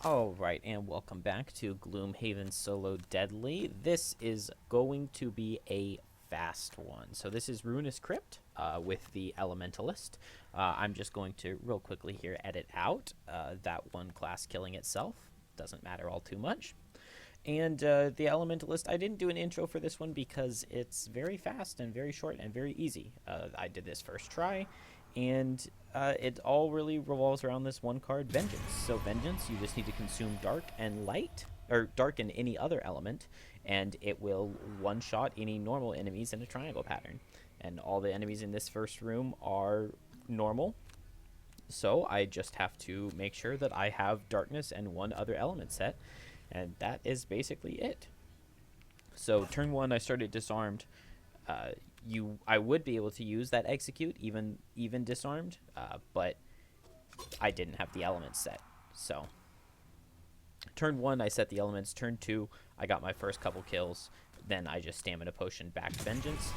Alright, and welcome back to Gloomhaven Solo Deadly. This is going to be a fast one. So this is Ruinous Crypt with the Elementalist. I'm just going to real quickly here edit out that one class killing itself. Doesn't matter all too much. And the Elementalist, I didn't do an intro for this one because it's very fast and very short and very easy. I did this first try, and it all really revolves around this one card, Vengeance. So Vengeance, you just need to consume Dark and Light, or Dark and any other element, and it will one-shot any normal enemies in a triangle pattern. And all the enemies in this first room are normal, so I just have to make sure that I have Darkness and one other element set, and that is basically it. So turn one, I started disarmed. I would be able to use that execute even disarmed, but I didn't have the elements set. So turn one, I set the elements. Turn two, I got my first couple kills. Then I just stamina potion back Vengeance.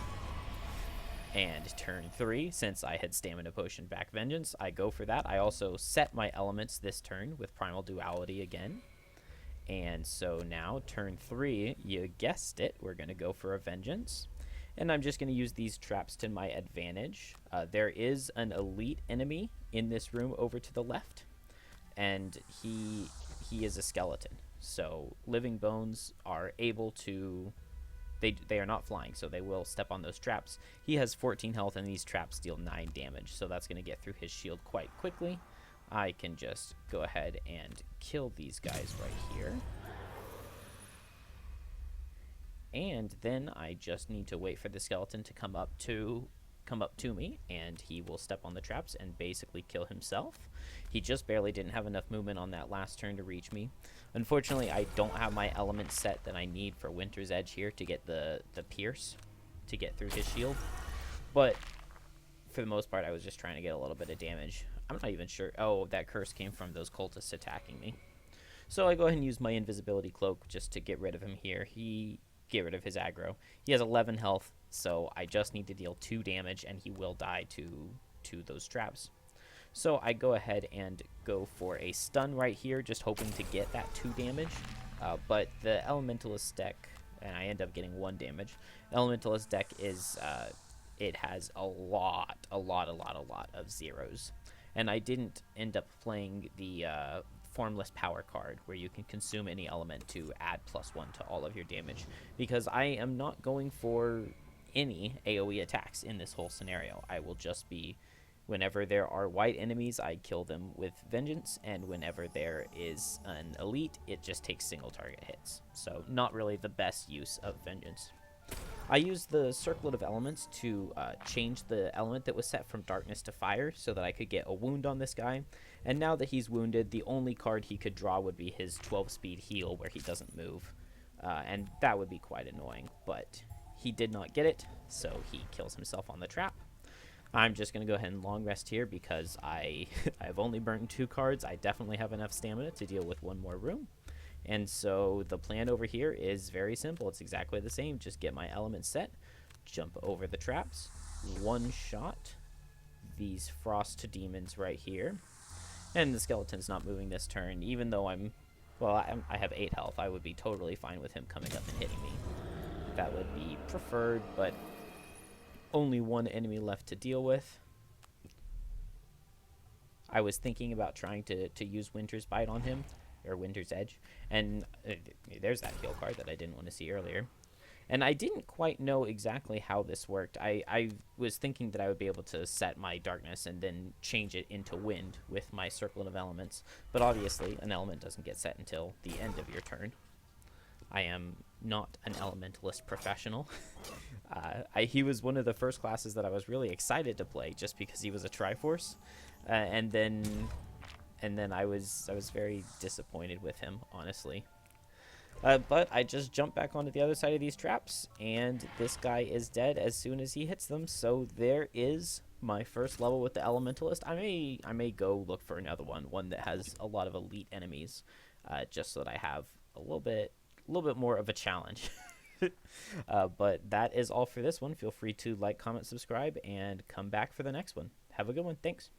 And turn three, since I had stamina potion back Vengeance, I go for that. I also set my elements this turn with Primal Duality again. And so now, turn three, you guessed it, we're going to go for a Vengeance. And I'm just going to use these traps to my advantage. There is an elite enemy in this room over to the left, and he is a skeleton. So living bones are able to... They are not flying, so they will step on those traps. He has 14 health, and these traps deal 9 damage, so that's going to get through his shield quite quickly. I can just go ahead and kill these guys right here. And then I just need to wait for the skeleton to come up to me, and he will step on the traps and basically kill himself. He just barely didn't have enough movement on that last turn to reach me. Unfortunately, I don't have my element set that I need for Winter's Edge here to get the pierce to get through his shield. But for the most part, I was just trying to get a little bit of damage. I'm not even sure. Oh, that curse came from those cultists attacking me. So I go ahead and use my invisibility cloak just to get rid of him here. Get rid of his aggro. He has 11 health, so I just need to deal 2 damage, and he will die to those traps. So I go ahead and go for a stun right here, just hoping to get that 2 damage. But the Elementalist deck, and I end up getting 1 damage. The Elementalist deck is, it has a lot of zeros. And I didn't end up playing the Formless Power card, where you can consume any element to add +1 to all of your damage, because I am not going for any AoE attacks in this whole scenario. I will just be, whenever there are white enemies, I kill them with Vengeance, and whenever there is an elite, it just takes single target hits. So not really the best use of Vengeance. I used the Circlet of Elements to change the element that was set from Darkness to Fire so that I could get a wound on this guy. And now that he's wounded, the only card he could draw would be his 12-speed heal where he doesn't move. And that would be quite annoying, but he did not get it, so he kills himself on the trap. I'm just going to go ahead and long rest here because I've only burned 2 cards. I definitely have enough stamina to deal with 1 more room. And so the plan over here is very simple. It's exactly the same. Just get my element set, jump over the traps, one-shot these frost demons right here. And the skeleton's not moving this turn, even though I have 8 health. I would be totally fine with him coming up and hitting me. That would be preferred, but only 1 enemy left to deal with. I was thinking about trying to use Winter's Bite on him, or Winter's Edge, and there's that heal card that I didn't want to see earlier. And I didn't quite know exactly how this worked. I was thinking that I would be able to set my Darkness and then change it into Wind with my Circlet of Elements, but obviously an element doesn't get set until the end of your turn. I am not an Elementalist professional. He was one of the first classes that I was really excited to play just because he was a Triforce, and then I was very disappointed with him, honestly. But I just jumped back onto the other side of these traps, and this guy is dead as soon as he hits them. So there is my first level with the Elementalist. I may go look for another one that has a lot of elite enemies, just so that I have a little bit more of a challenge. But that is all for this one. Feel free to like, comment, subscribe, and come back for the next one. Have a good one. Thanks.